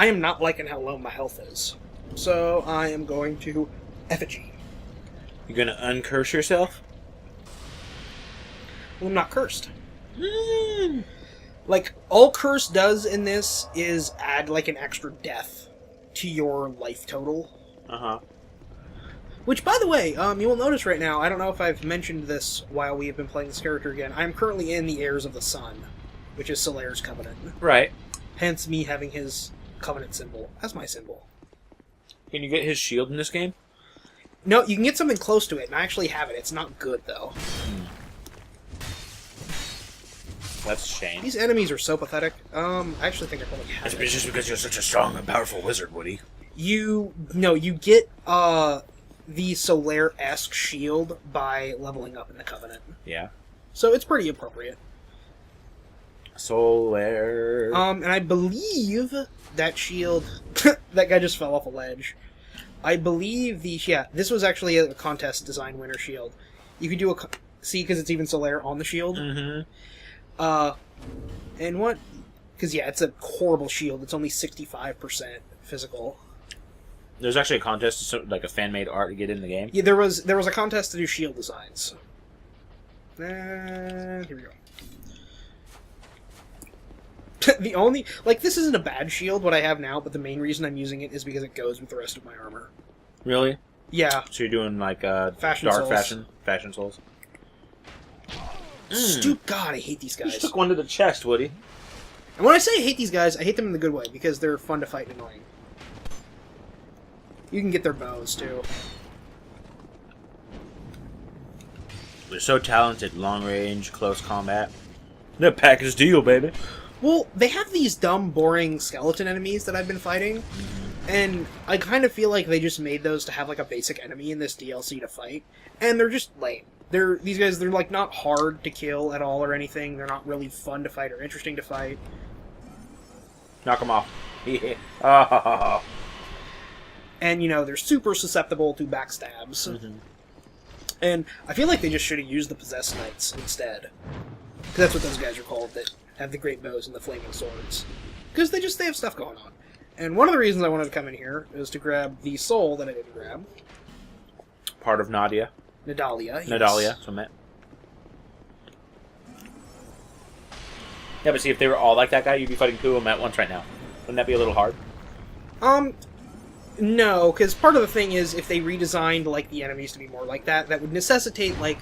I am not liking how low my health is. So I am going to effigy. You gonna uncurse yourself? Well, I'm not cursed. Like, all curse does in this is add, like, an extra death to your life total. Uh-huh. Which, by the way, you will notice right now, I don't know if I've mentioned this while we have been playing this character again, I'm currently in the Heirs of the Sun, which is Solaire's Covenant. Right. Hence me having his Covenant symbol as my symbol. Can you get his shield in this game? No, you can get something close to it, and I actually have it. It's not good, though. That's a shame. These enemies are so pathetic. I actually think I probably have it. It's just because you're such a strong and powerful wizard, Woody. You get, the Solaire-esque shield by leveling up in the Covenant. Yeah. So it's pretty appropriate. Solaire. And I believe that shield... that guy just fell off a ledge. I believe this was actually a contest design winner shield. You could do a... See, because it's even Solaire on the shield. Mm-hmm. And what... Because, it's a horrible shield. It's only 65% physical. There's actually a contest, like a fan-made art to get in the game. Yeah, there was a contest to do shield designs. And here we go. The only... Like, this isn't a bad shield, what I have now, but the main reason I'm using it is because it goes with the rest of my armor. Really? Yeah. So you're doing, like, Fashion dark souls. fashion souls? God, I hate these You guys. just took one to the chest, Woody. And when I say I hate these guys, I hate them in the good way, because they're fun to fight and annoying. You can get their bows, too. They're so talented, long range, close combat. The package deal, baby. Well, they have these dumb, boring skeleton enemies that I've been fighting, and I kind of feel like they just made those to have, like, a basic enemy in this DLC to fight, and they're just lame. These guys, they're, like, not hard to kill at all or anything. They're not really fun to fight or interesting to fight. Knock them off. Yeah. And, they're super susceptible to backstabs. Mm-hmm. And I feel like they just should have used the Possessed Knights instead. Because that's what those guys are called, that have the great bows and the flaming swords. Because they have stuff going on. And one of the reasons I wanted to come in here is to grab the soul that I didn't grab. Part of Nadia. Nadalia. Yes. Nadalia, that's what I meant. Yeah, but see, if they were all like that guy, you'd be fighting two of them at once right now. Wouldn't that be a little hard? No, because part of the thing is, if they redesigned, like, the enemies to be more like that, that would necessitate, like,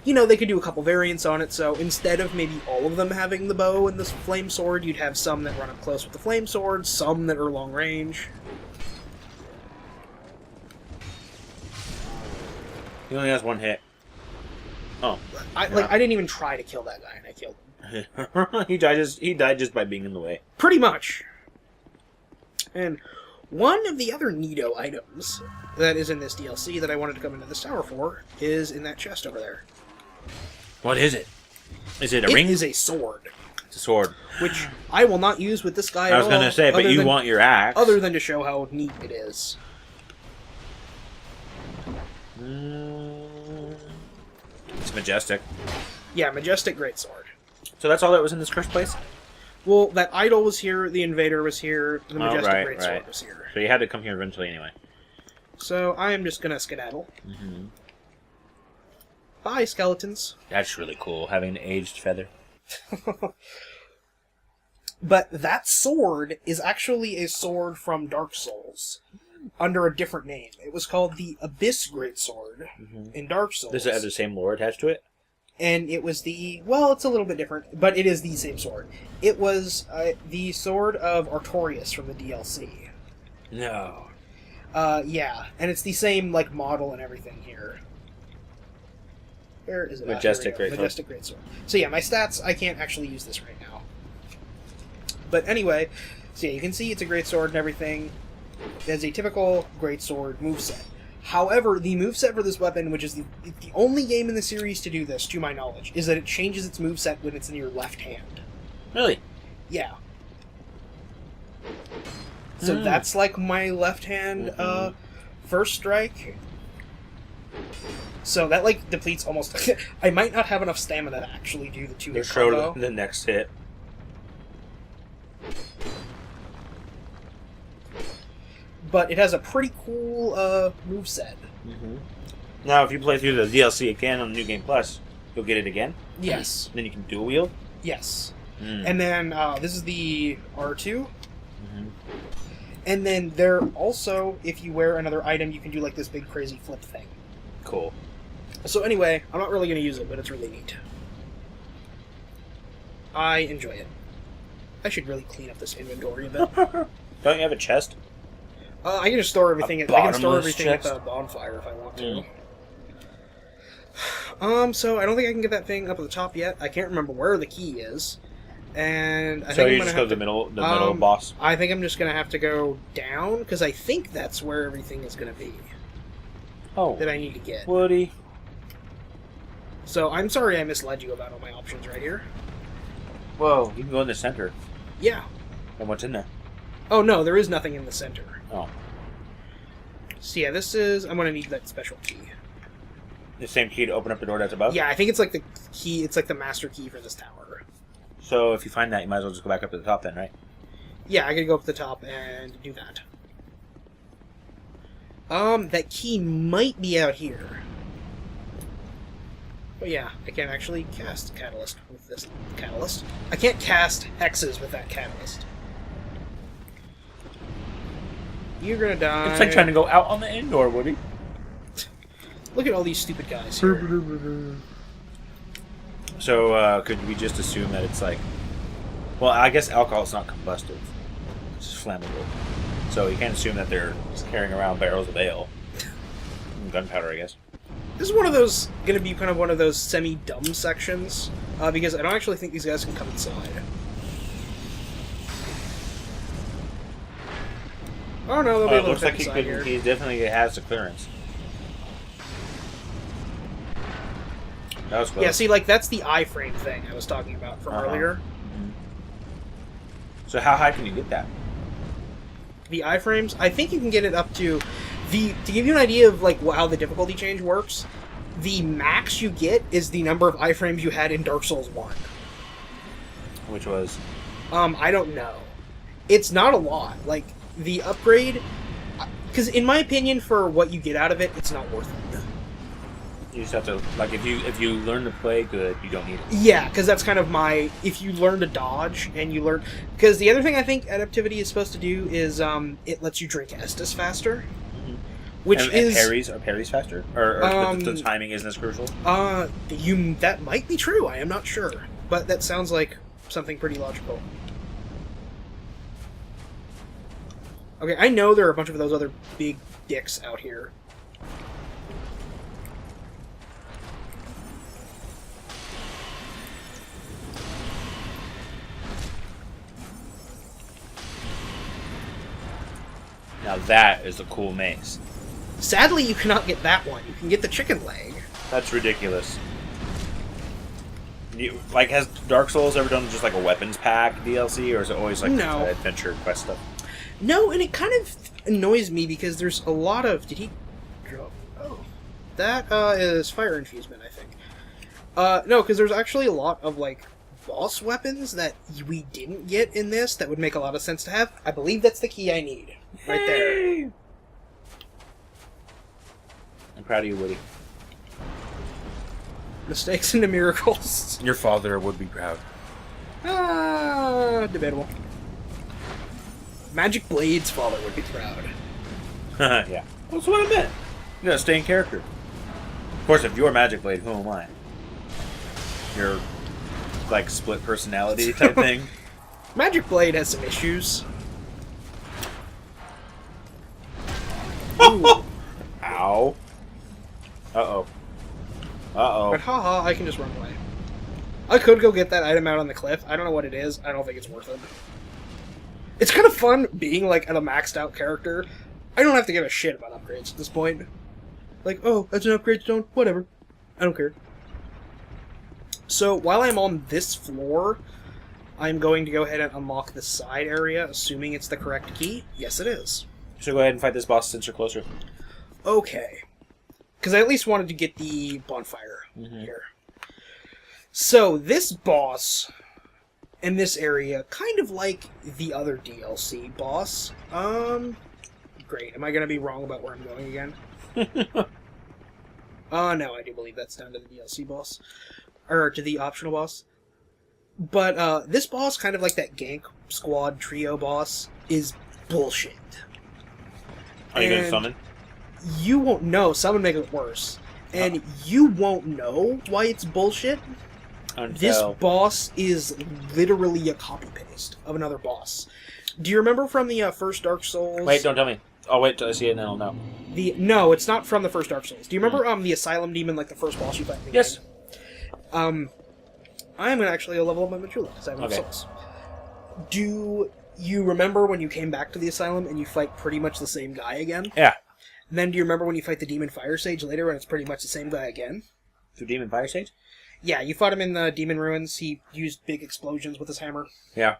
they could do a couple variants on it, so instead of maybe all of them having the bow and the flame sword, you'd have some that run up close with the flame sword, some that are long range. He only has one hit. Oh. I didn't even try to kill that guy, and I killed him. He died just by being in the way. Pretty much. And one of the other neato items that is in this DLC that I wanted to come into this tower for is in that chest over there. What is it? Is it a ring? It is a sword. It's a sword. Which I will not use with this guy at all. I was going to say, but you want your axe. Other than to show how neat it is. It's majestic. Yeah, majestic greatsword. So that's all that was in this first place? Well, that idol was here, the invader was here, the majestic greatsword was here. So you had to come here eventually anyway. So I am just gonna skedaddle. Mm-hmm. Bye, skeletons. That's really cool, having an aged feather. But that sword is actually a sword from Dark Souls, under a different name. It was called the Abyss Greatsword in Dark Souls. Does it have the same lore attached to it? And it was it's a little bit different, but it is the same sword. It was the sword of Artorias from the DLC. No. Yeah, and it's the same, like, model and everything here. Where is it? Majestic Greatsword. Majestic Greatsword. So yeah, my stats, I can't actually use this right now. But anyway, so yeah, you can see it's a greatsword and everything. It has a typical greatsword moveset. However, the moveset for this weapon, which is the only game in the series to do this, to my knowledge, is that it changes its moveset when it's in your left hand. Really? Yeah. So that's like my left hand first strike. So that, like, depletes almost... I might not have enough stamina to actually do the two-hit combo. The next hit. but it has a pretty cool moveset. Mm-hmm. Now, if you play through the DLC again on New Game Plus, you'll get it again? Yes. Then you can dual wield? Yes. Mm. And then this is the R2. Mm-hmm. And then there also, if you wear another item, you can do like this big crazy flip thing. Cool. So anyway, I'm not really going to use it, but it's really neat. I enjoy it. I should really clean up this inventory a bit. Don't you have a chest? I can just store everything. I can store everything at the bonfire if I want to. So I don't think I can get that thing up at the top yet. I can't remember where the key is, and I think I'm just go to the middle boss. I think I'm just gonna have to go down because I think that's where everything is gonna be. Oh, that I need to get. Woody. So I'm sorry I misled you about all my options right here. Whoa, you can go in the center. Yeah. And what's in there? Oh no, there is nothing in the center. Oh. So yeah, this is. I'm gonna need that special key. The same key to open up the door that's above? Yeah, I think it's like the key. It's like the master key for this tower. So if you find that, you might as well just go back up to the top then, right? Yeah, I gotta go up to the top and do that. That key might be out here. But yeah, I can't actually cast Catalyst with this Catalyst. I can't cast hexes with that Catalyst. You're gonna die. It's like trying to go out on the indoor, Woody. Look at all these stupid guys here. So, could we just assume that it's like... Well, I guess alcohol is not combustive. It's just flammable. So you can't assume that they're just carrying around barrels of ale. Gunpowder, I guess. This is one of those... Gonna be kind of one of those semi-dumb sections. Because I don't actually think these guys can come inside. Oh no, they'll be able to looks fit like he inside could. here. He definitely has the clearance. That was close. Yeah, see, like, that's the iframe thing I was talking about from earlier. Mm-hmm. So how high can you get that? The iframes, I think you can get it up to... To give you an idea of, like, how the difficulty change works, the max you get is the number of iframes you had in Dark Souls 1. Which was? I don't know. It's not a lot. Like, the upgrade... Because, in my opinion, for what you get out of it, it's not worth it. You just have to, like, if you learn to play good, you don't need it. Yeah, because that's kind of my... If you learn to dodge, and you learn... Because the other thing I think adaptivity is supposed to do is, it lets you drink Estus faster. Mm-hmm. Which is... Are parries faster? Or the timing isn't as crucial? That might be true, I am not sure. But that sounds like something pretty logical. Okay, I know there are a bunch of those other big dicks out here. Now that is a cool mace. Sadly, you cannot get that one. You can get the chicken leg. That's ridiculous. Has Dark Souls ever done just like a weapons pack DLC, or is it always like adventure quest stuff? No, and it kind of annoys me because there's a lot of... Did he drop? Oh. That is fire infusement, I think. No, because there's actually a lot of, like, boss weapons that we didn't get in this that would make a lot of sense to have. I believe that's the key I need. Right there. I'm proud of you, Woody. Mistakes into miracles. Your father would be proud. Debatable. Magic Blade's father would be proud. Yeah. That's what I meant. You gotta stay in character. Of course, if you're Magic Blade, who am I? You're, like, split personality type thing? Magic Blade has some issues. Ow. Uh-oh. Uh-oh. But haha, I can just run away. I could go get that item out on the cliff. I don't know what it is. I don't think it's worth it. It's kind of fun being, like, a maxed out character. I don't have to give a shit about upgrades at this point. Like, oh, that's an upgrade stone. Whatever. I don't care. So, while I'm on this floor, I'm going to go ahead and unlock the side area, assuming it's the correct key. Yes, it is. So go ahead and fight this boss since you're closer. Okay. Because I at least wanted to get the bonfire here. So, this boss in this area, kind of like the other DLC boss, Great. Am I going to be wrong about where I'm going again? Oh, no, I do believe that's down to the DLC boss. Or to the optional boss. But this boss, kind of like that gank squad trio boss, is bullshit. Are you going to summon? You won't know. Summon make it worse. And you won't know why it's bullshit. Until... This boss is literally a copy-paste of another boss. Do you remember from the first Dark Souls? Wait, don't tell me. I'll wait till I see it and then I'll know. No, it's not from the first Dark Souls. Do you remember the Asylum Demon, like the first boss you fight in the Yes. game? I'm actually a level up my Majula, because I have no Okay. souls. Do you remember when you came back to the Asylum and you fight pretty much the same guy again? Yeah. And then do you remember when you fight the Demon Fire Sage later and it's pretty much the same guy again? Through Demon Fire Stage? Yeah, you fought him in the Demon Ruins. He used big explosions with his hammer. Yeah.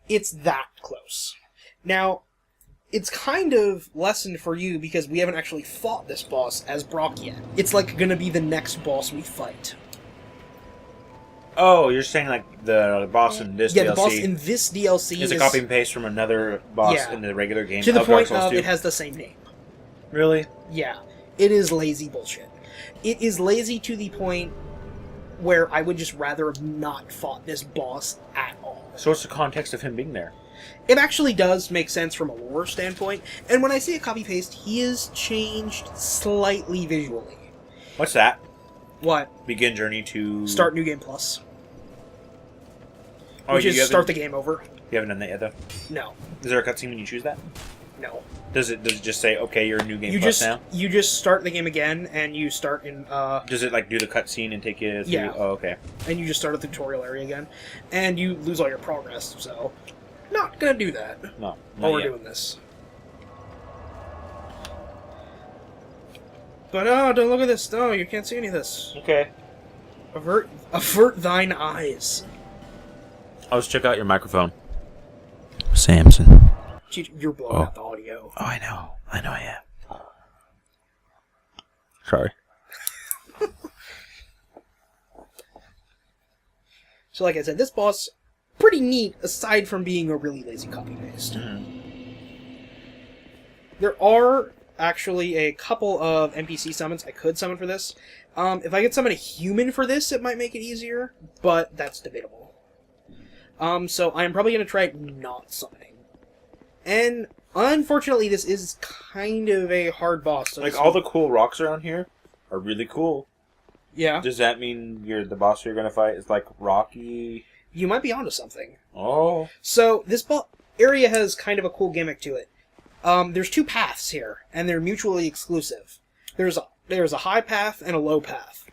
It's that close. Now, it's kind of lessened for you because we haven't actually fought this boss as Brock yet. It's like gonna be the next boss we fight. Oh, you're saying like the boss in this DLC? Yeah, the boss in this DLC is a copy and paste from another boss in the regular game. To the point Dark Souls of 2? it has the same name. Really? Yeah. It is lazy bullshit. It is lazy to the point where I would just rather have not fought this boss at all. So what's the context of him being there? It actually does make sense from a lore standpoint, and when I say a copy-paste, he is changed slightly visually. What's that? What? Begin journey to... Start New Game Plus. Oh, Which you is haven't- start the game over. You haven't done that yet, though? No. Is there a cutscene when you choose that? No. Does it just say, okay, you're a New Game Plus now? You just start the game again, and you start in, Does it, like, do the cutscene and take you through? Yeah. Oh, okay. and you just start at the tutorial area again, and you lose all your progress, so... Not gonna do that. No, While not we're yet. doing this. But, oh, don't look at this. No, you can't see any of this. Okay. Avert thine eyes. Let's check out your microphone. Samson. You're blowing out the audio. Oh, I know. I am. Sorry. So, like I said, this boss, pretty neat, aside from being a really lazy copy-paste. There are actually a couple of NPC summons I could summon for this. If I could summon a human for this, it might make it easier, but that's debatable. So I'm probably going to try not summoning. And, unfortunately, this is kind of a hard boss. So Like, all the cool rocks around here are really cool. Yeah. Does that mean the boss you're going to fight is, like, rocky? You might be onto something. Oh. So, this area has kind of a cool gimmick to it. There's two paths here, and they're mutually exclusive. There's a high path and a low path.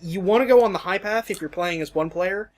You want to go on the high path if you're playing as one player,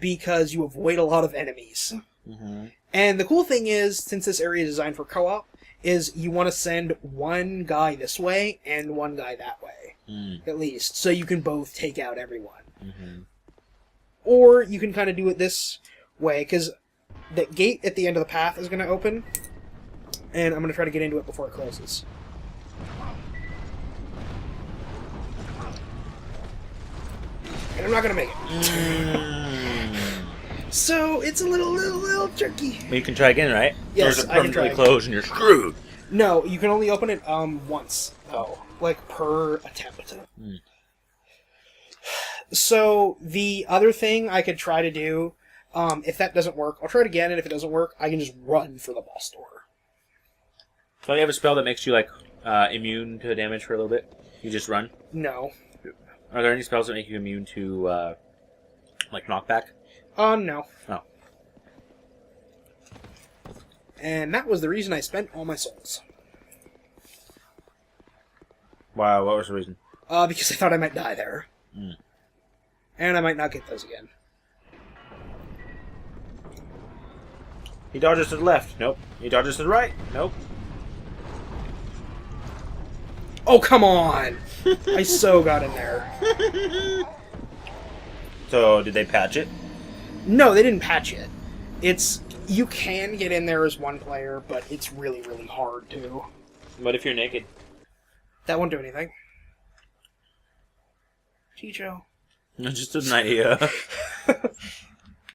because you avoid a lot of enemies. Mm-hmm. And the cool thing is, since this area is designed for co-op, is you want to send one guy this way and one guy that way, at least, so you can both take out everyone. Mm-hmm. Or you can kind of do it this way, because the gate at the end of the path is going to open, and I'm going to try to get into it before it closes. And I'm not going to make it. So, it's a little tricky. But you can try again, right? Yes, or is it I can try permanently again. closed and you're screwed? No, you can only open it once, though. Like, per attempt. So, the other thing I could try to do, if that doesn't work, I'll try it again, and if it doesn't work, I can just run for the boss door. So you have a spell that makes you, like, immune to damage for a little bit? You just run? No. Are there any spells that make you immune to, like, knockback? No. Oh. And that was the reason I spent all my souls. Wow, what was the reason? Because I thought I might die there. Mm. And I might not get those again. He dodges to the left. Nope. He dodges to the right. Nope. Oh, come on! I so got in there. So, did they patch it? No, they didn't patch it. You can get in there as one player, but it's really, really hard to. What if you're naked? That won't do anything. Chicho. Just an idea.